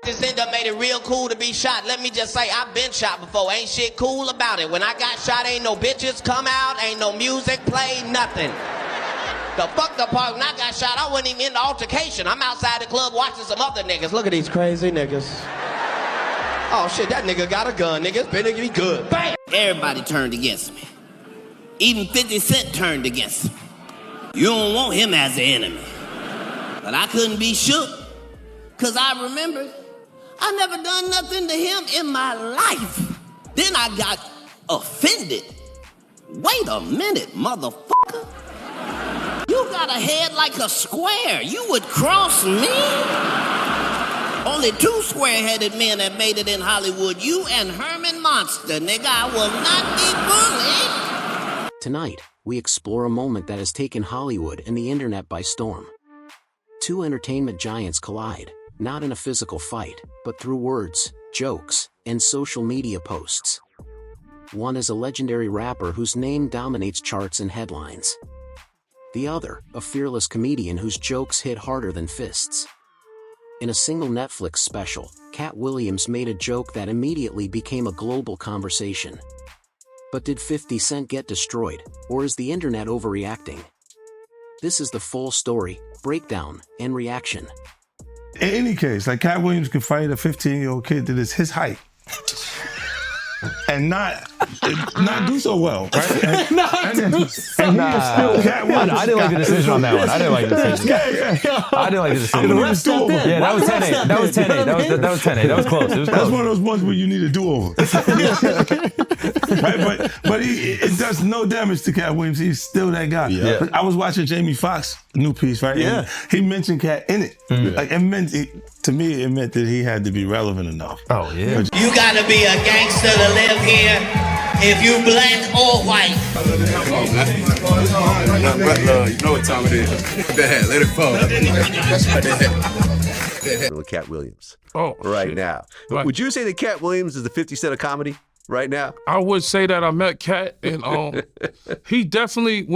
Just end up made it real cool to be shot. Let me just say, I've been shot before. Ain't shit cool about it. When I got shot, ain't no bitches come out, ain't no music play, nothing. The fucked up part, when I got shot, I wasn't even in the altercation. I'm outside the club watching some other niggas. Look at these crazy niggas. Oh shit, that nigga got a gun, nigga. It's better be good. Bam! Everybody turned against me. Even 50 Cent turned against me. You don't want him as an enemy. But I couldn't be shook, because I remembered I never done nothing to him in my life. Then I got offended. Wait a minute, motherfucker. You got a head like a square. You would cross me? Only two square-headed men have made it in Hollywood. You and Herman Monster, nigga. I will not be bullied. Tonight, we explore a moment that has taken Hollywood and the internet by storm. Two entertainment giants collide, not in a physical fight, but through words, jokes, and social media posts. One is a legendary rapper whose name dominates charts and headlines. The other, a fearless comedian whose jokes hit harder than fists. In a single Netflix special, Katt Williams made a joke that immediately became a global conversation. But did 50 Cent get destroyed, or is the internet overreacting? This is the full story, breakdown, and reaction. In any case, like Katt Williams could fight a 15-year-old kid that is his height and not do so well, right? And he is still Katt Williams. I didn't like the decision on that one. I didn't like the decision. I didn't like the decision. The ref stepped in. Yeah, that was 10-8. That was 10-8. That was 10-8. That was close. It was close. That's one of those ones where you need a do-over. Right? But it does no damage to Katt Williams. He's still that guy. Yeah. I was watching Jamie Foxx's new piece, right? Yeah. And he mentioned Katt in it. Mm-hmm. Like to me, it meant that he had to be relevant enough. Oh, yeah. You gotta be a gangster to live here, if you black or white. You know what time it is. Let it fall. With Katt Williams. Oh, right shit. now. Right. Would you say that Katt Williams is the 50 Cent of comedy right now? I would say that. I met Katt, and he definitely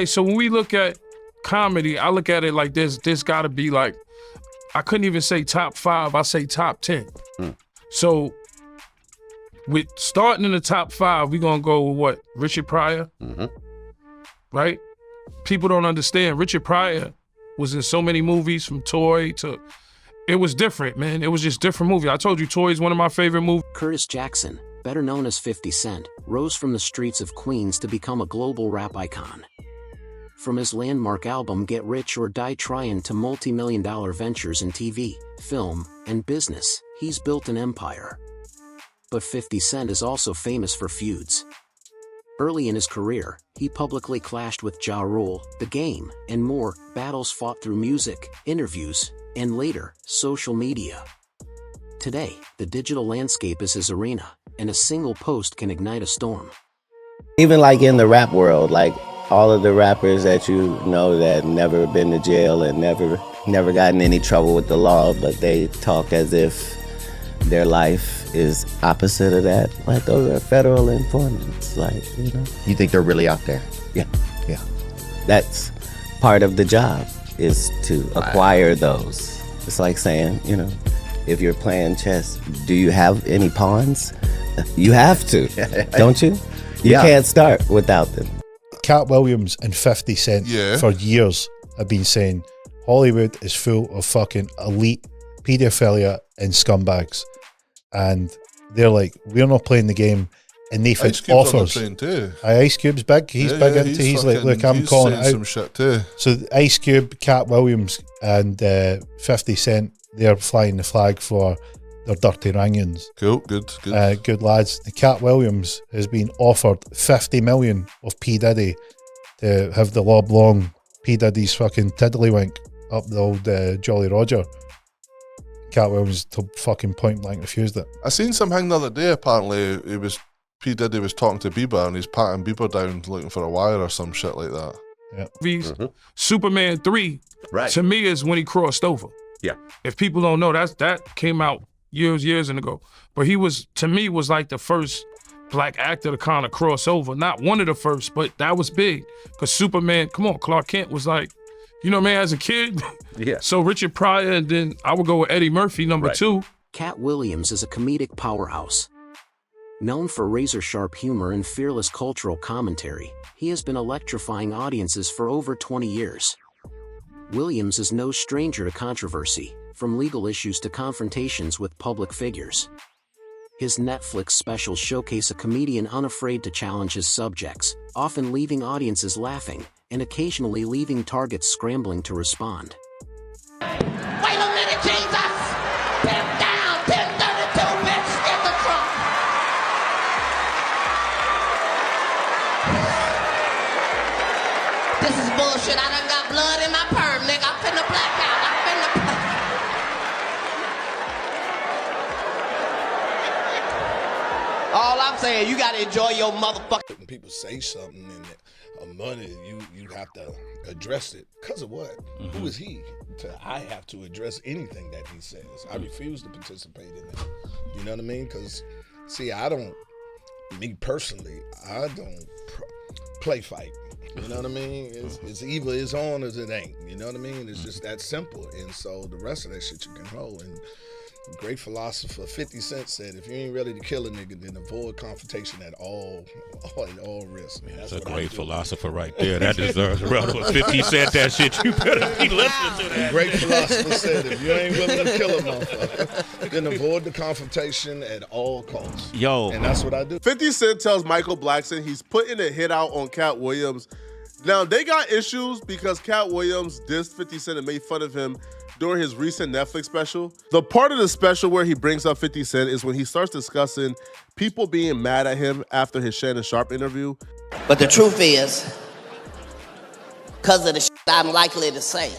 so when we look at comedy, I look at it like there's got to be like, I couldn't even say top 5. I say top 10. So with starting in the top 5, we're gonna go with what? Richard Pryor, right? People don't understand. Richard Pryor was in so many movies, from Toy to. It was different, man. It was just different movie. I told you, Toy is one of my favorite movies. Curtis Jackson, better known as 50 Cent, rose from the streets of Queens to become a global rap icon. From his landmark album Get Rich or Die Tryin' to multi-million-dollar ventures in TV, film, and business, he's built an empire. But 50 Cent is also famous for feuds. Early in his career, he publicly clashed with Ja Rule, The Game, and more, battles fought through music, interviews, and later, social media. Today, the digital landscape is his arena, and a single post can ignite a storm. Even like in the rap world, like all of the rappers that you know that never been to jail and never gotten any trouble with the law, but they talk as if their life is opposite of that. Like, those are federal informants, like, you know. You think they're really out there? Yeah. Yeah. That's part of the job, is to acquire those. It's like saying, you know, if you're playing chess, do you have any pawns? You have to, don't you? You can't start without them. Katt Williams and 50 Cent for years have been saying Hollywood is full of fucking elite pedophilia and scumbags. And they're like, we're not playing the game. And Nathan offers. Ice Cube's big. He's big into. He's like, look, I'm calling it out. Some shit too. So Ice Cube, Katt Williams, and 50 Cent, they're flying the flag for their dirty Rangians. Cool, good. Good lads. The Katt Williams has been offered 50 million of P Diddy to have the lob long P Diddy's fucking tiddlywink up the old Jolly Roger. Katt Williams to fucking point blank refused it. I seen something the other day. Apparently, P Diddy was talking to Bieber and he's patting Bieber down looking for a wire or some shit like that. Yeah. Superman 3, to me, is when he crossed over. Yeah. If people don't know, that came out years ago. But he was, to me, was like the first black actor to kind of cross over. Not one of the first, but that was big. Because Superman, come on, Clark Kent was like, you know, man, as a kid. Yeah. So Richard Pryor, and then I would go with Eddie Murphy, number 2. Katt Williams is a comedic powerhouse. Known for razor-sharp humor and fearless cultural commentary, he has been electrifying audiences for over 20 years. Williams is no stranger to controversy, from legal issues to confrontations with public figures. His Netflix specials showcase a comedian unafraid to challenge his subjects, often leaving audiences laughing, and occasionally leaving targets scrambling to respond. Wait a minute, Jesus! Pin down, 1032, bitch, in the trunk! This is bullshit. I done got blood in my perm, nigga. I'm finna black out. I'm finna black. All I'm saying, you gotta enjoy your motherfucking. When people say something and money, you have to address it. Because of what? Who is he? I have to address anything that he says. I refuse to participate in that. You know what I mean? Because, see, me personally, I don't play fight. You know what I mean? It's either it's on or it ain't. You know what I mean? It's just that simple. And so the rest of that shit you can hold. And great philosopher 50 Cent said, if you ain't ready to kill a nigga, then avoid confrontation at all risks. Man, that's a great philosopher right there. That deserves a round of applause. 50 Cent that shit, you better be listening to that. Great philosopher said, if you ain't willing to kill a motherfucker, then avoid the confrontation at all costs. Yo. And that's what I do. 50 Cent tells Michael Blackson he's putting a hit out on Katt Williams. Now, they got issues because Katt Williams dissed 50 Cent and made fun of him during his recent Netflix special. The part of the special where he brings up 50 Cent is when he starts discussing people being mad at him after his Shannon Sharpe interview. But the truth is, because of the shit I'm likely to say,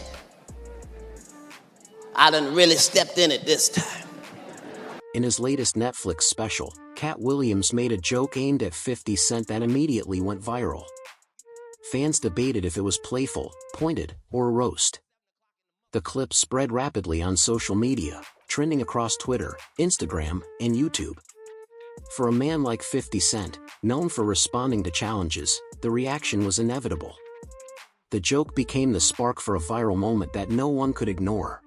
I done really stepped in it this time. In his latest Netflix special, Katt Williams made a joke aimed at 50 Cent that immediately went viral. Fans debated if it was playful, pointed, or a roast. The clip spread rapidly on social media, trending across Twitter, Instagram, and YouTube. For a man like 50 Cent, known for responding to challenges, the reaction was inevitable. The joke became the spark for a viral moment that no one could ignore.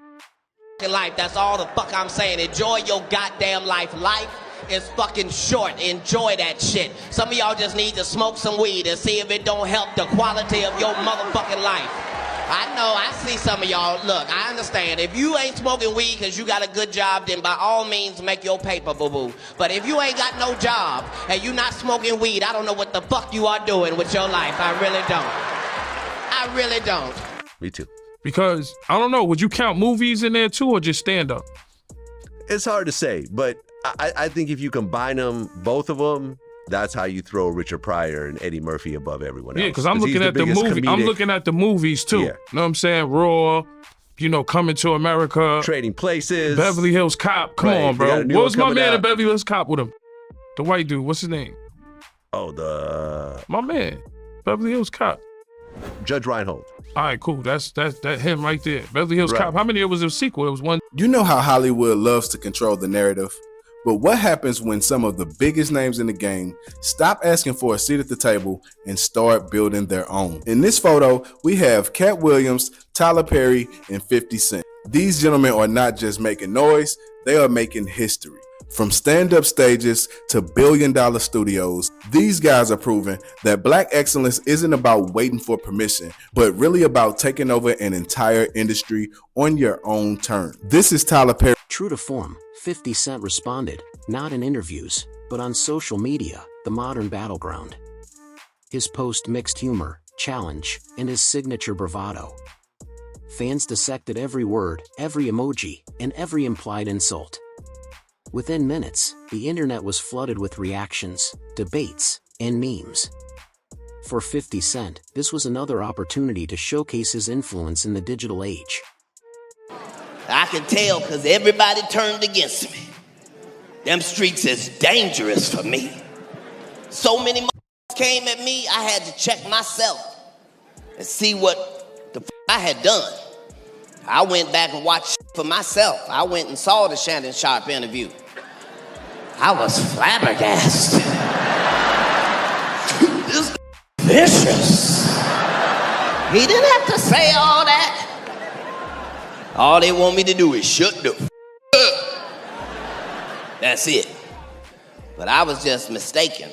Life, that's all the fuck I'm saying. Enjoy your goddamn life. Life is fucking short. Enjoy that shit. Some of y'all just need to smoke some weed and see if it don't help the quality of your motherfucking life. I know, I see some of y'all. Look, I understand. If you ain't smoking weed because you got a good job, then by all means make your paper, boo-boo. But if you ain't got no job and you not smoking weed, I don't know what the fuck you are doing with your life. I really don't. I really don't. Me too. Because, I don't know, would you count movies in there too or just stand-up? It's hard to say, but I think if you combine them, both of them, that's how you throw Richard Pryor and Eddie Murphy above everyone else. Yeah, because I'm looking at the movie. I'm looking at the movies too. Yeah. You know what I'm saying? Raw, Coming to America, Trading Places, Beverly Hills Cop. Come on, bro. What was my man in Beverly Hills Cop with him? The white dude. What's his name? Oh, my man, Beverly Hills Cop. Judge Reinhold. All right, cool. That's him right there. Beverly Hills Cop. How many? It was a sequel. It was one. You know how Hollywood loves to control the narrative. But what happens when some of the biggest names in the game stop asking for a seat at the table and start building their own? In this photo, we have Katt Williams, Tyler Perry, and 50 Cent. These gentlemen are not just making noise, they are making history. From stand-up stages to billion-dollar studios, these guys are proving that black excellence isn't about waiting for permission, but really about taking over an entire industry on your own terms. This is Tyler Perry. True to form, 50 Cent responded, not in interviews, but on social media, the modern battleground. His post mixed humor, challenge, and his signature bravado. Fans dissected every word, every emoji, and every implied insult. Within minutes, the internet was flooded with reactions, debates, and memes. For 50 Cent, this was another opportunity to showcase his influence in the digital age. I can tell because everybody turned against me. Them streets is dangerous for me. So many motherfuckers came at me, I had to check myself and see what the I had done. I went back and watched for myself. I went and saw the Shannon Sharpe interview. I was flabbergasted. This vicious. He didn't have to say all that. All they want me to do is shut the up. That's it. But I was just mistaken.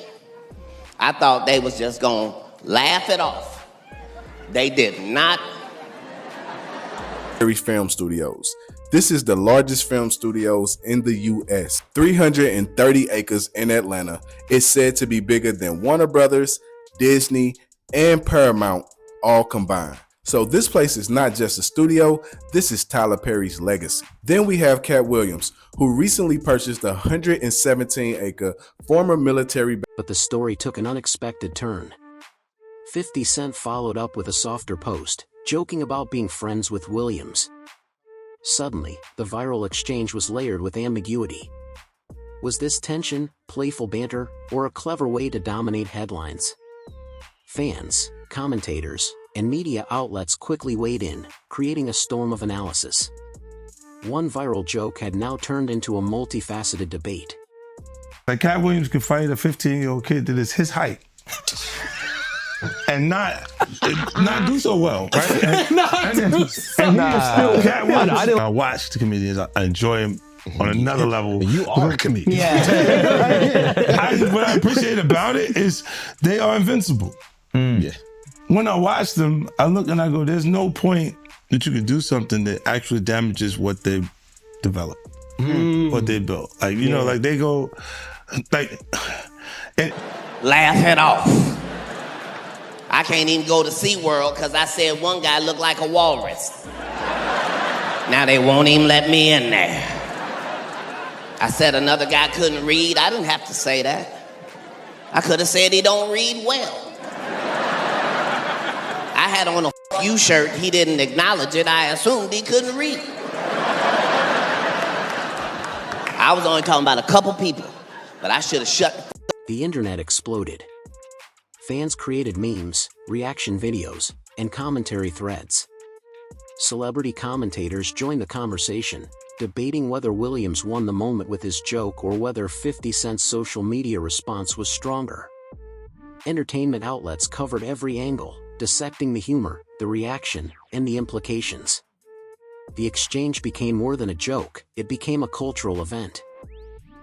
I thought they was just gonna laugh it off. They did not. Film Studios. This is the largest film studios in the U.S. 330 acres in Atlanta. It's said to be bigger than Warner Brothers, Disney, and Paramount all combined. So this place is not just a studio, this is Tyler Perry's legacy. Then we have Katt Williams, who recently purchased a 117-acre former military base. But the story took an unexpected turn. 50 Cent followed up with a softer post, joking about being friends with Williams. Suddenly, the viral exchange was layered with ambiguity. Was this tension, playful banter, or a clever way to dominate headlines? Fans, commentators, and media outlets quickly weighed in, creating a storm of analysis. One viral joke had now turned into a multifaceted debate. Like Katt Williams could fight a 15-year-old kid that is his height. And not do so well, right? And he is still Katt Williams. I watch the comedians. I enjoy him on another level. You are a comedian. What I appreciate about it is they are invincible. Yeah. When I watch them, I look and I go, there's no point that you could do something that actually damages what they've developed, what they built. Like, you know, like they go, like, and Laugh it off. I can't even go to SeaWorld because I said one guy looked like a walrus. Now they won't even let me in there. I said another guy couldn't read. I didn't have to say that. I could have said he don't read well. I had on a "F you" shirt. He didn't acknowledge it. I assumed he couldn't read. I was only talking about a couple people, but I should have shut The internet exploded. Fans created memes, reaction videos, and commentary threads. Celebrity commentators joined the conversation, debating whether Williams won the moment with his joke or whether 50 Cent's social media response was stronger. Entertainment outlets covered every angle, dissecting the humor, the reaction, and the implications. The exchange became more than a joke, it became a cultural event.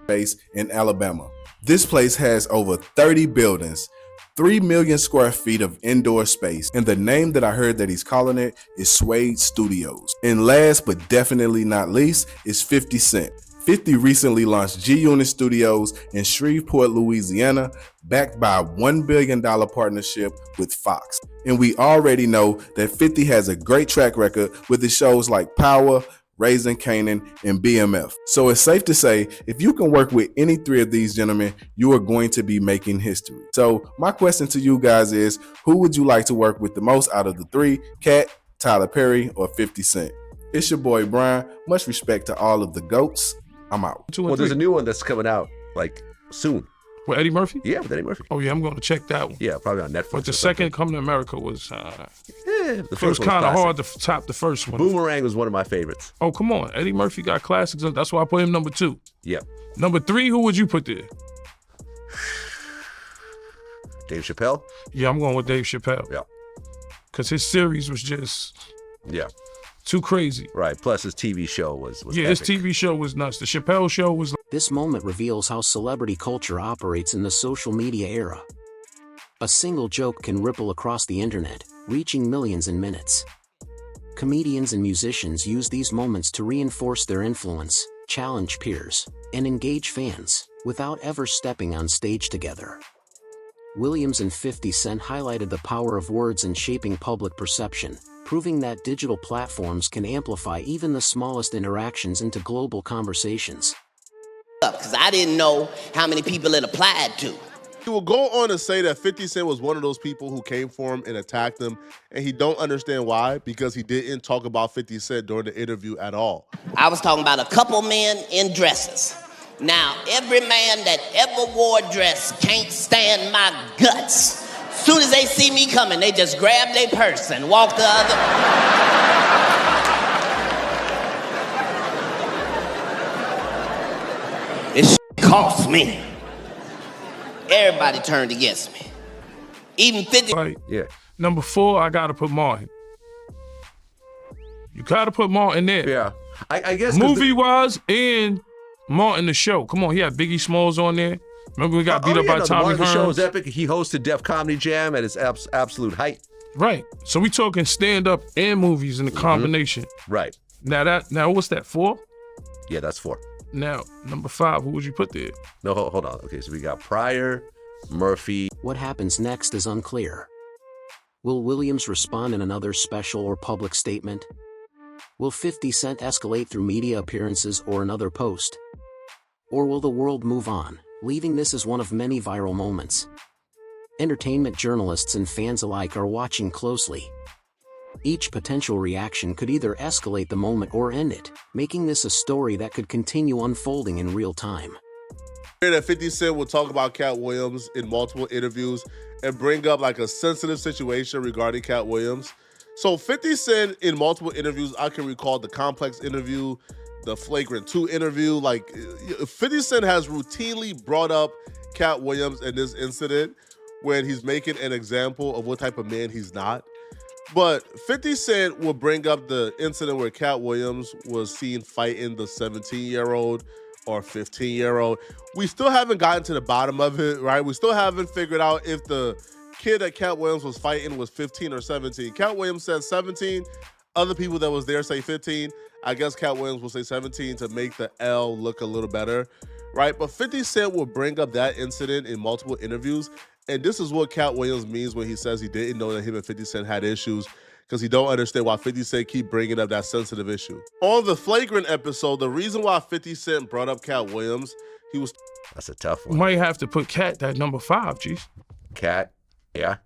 Base in Alabama. This place has over 30 buildings, 3 million square feet of indoor space, and the name that I heard that he's calling it is Suede Studios. And last but definitely not least is 50 Cent. 50 recently launched G-Unit Studios in Shreveport, Louisiana, backed by a $1 billion partnership with Fox. And we already know that 50 has a great track record with his shows like Power, Raising Kanan, and BMF. So it's safe to say, if you can work with any three of these gentlemen, you are going to be making history. So my question to you guys is, who would you like to work with the most out of the three? Katt, Tyler Perry, or 50 Cent? It's your boy Brian. Much respect to all of the GOATs. I'm out. Well, there's a new one that's coming out like soon. With Eddie Murphy? Yeah, with Eddie Murphy. Oh yeah, I'm going to check that one. Yeah, probably on Netflix. But the second Coming to America was, the it was kind of hard to top the first one. Boomerang was one of my favorites. Oh, come on. Eddie Murphy got classics. That's why I put him number 2. Yep. Number 3, who would you put there? Dave Chappelle? Yeah, I'm going with Dave Chappelle. Yeah. Because his series was just too crazy. Right. Plus his TV show was yeah, epic. his TV show was nuts. The Chappelle show was... This moment reveals how celebrity culture operates in the social media era. A single joke can ripple across the internet, reaching millions in minutes. Comedians and musicians use these moments to reinforce their influence, challenge peers, and engage fans, without ever stepping on stage together. Williams and 50 Cent highlighted the power of words in shaping public perception, proving that digital platforms can amplify even the smallest interactions into global conversations. Because I didn't know how many people it applied to. He will go on to say that 50 Cent was one of those people who came for him and attacked him, and he don't understand why, because he didn't talk about 50 Cent during the interview at all. I was talking about a couple men in dresses. Now, every man that ever wore a dress can't stand my guts. Soon as they see me coming, they just grab their purse and walk the other. This cost me. Everybody turned against me. Even 50. Right. Yeah. Number 4, I got to put Martin. You got to put Martin there. Yeah. I guess Movie-wise and Martin the Show. Come on, he had Biggie Smalls on there. Remember we got beat up by Tommy The show Hearns? was epic. He hosted Def Comedy Jam at its absolute height. Right. So we talking stand-up and movies in the combination. Right. Now what's that, 4? Yeah, that's 4. Now, number 5, who would you put there? No, hold on. Okay, so we got Pryor, Murphy. What happens next is unclear. Will Williams respond in another special or public statement? Will 50 Cent escalate through media appearances or another post? Or will the world move on, leaving this as one of many viral moments? Entertainment journalists and fans alike are watching closely. Each potential reaction could either escalate the moment or end it, making this a story that could continue unfolding in real time. That 50 Cent will talk about Katt Williams in multiple interviews and bring up like a sensitive situation regarding Katt Williams. So 50 Cent in multiple interviews, I can recall the Complex interview, the Flagrant 2 interview. Like 50 Cent has routinely brought up Katt Williams in this incident when he's making an example of what type of man he's not. But 50 Cent will bring up the incident where Katt Williams was seen fighting the 17-year-old or 15-year-old. We still haven't gotten to the bottom of it, right? We still haven't figured out if the kid that Katt Williams was fighting was 15 or 17. Katt Williams said 17. Other people that was there say 15. I guess Katt Williams will say 17 to make the L look a little better, right? But 50 Cent will bring up that incident in multiple interviews. And this is what Katt Williams means when he says he didn't know that him and 50 Cent had issues, because he don't understand why 50 Cent keep bringing up that sensitive issue. On the Flagrant episode, the reason why 50 Cent brought up Katt Williams, he was... That's a tough We one. might have to put Katt at number 5, geez. Katt, yeah.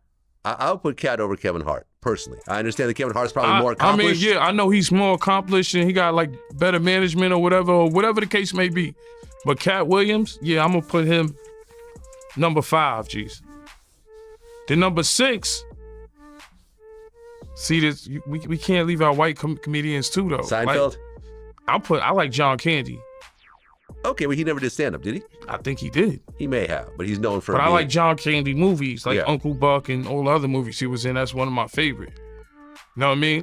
I'll put Katt over Kevin Hart, personally. I understand that Kevin Hart's probably more accomplished. I mean, yeah, I know he's more accomplished and he got like better management or whatever the case may be. But Katt Williams, yeah, I'm gonna put him number 5, geez. Then number 6, see this, we can't leave our white comedians too though. Seinfeld? Like, I like John Candy. Okay, well, he never did stand-up, did he? I think he did. He may have, but he's known for But I being- like John Candy movies, like Yeah. Uncle Buck and all the other movies he was in. That's one of my favorite. You know what I mean?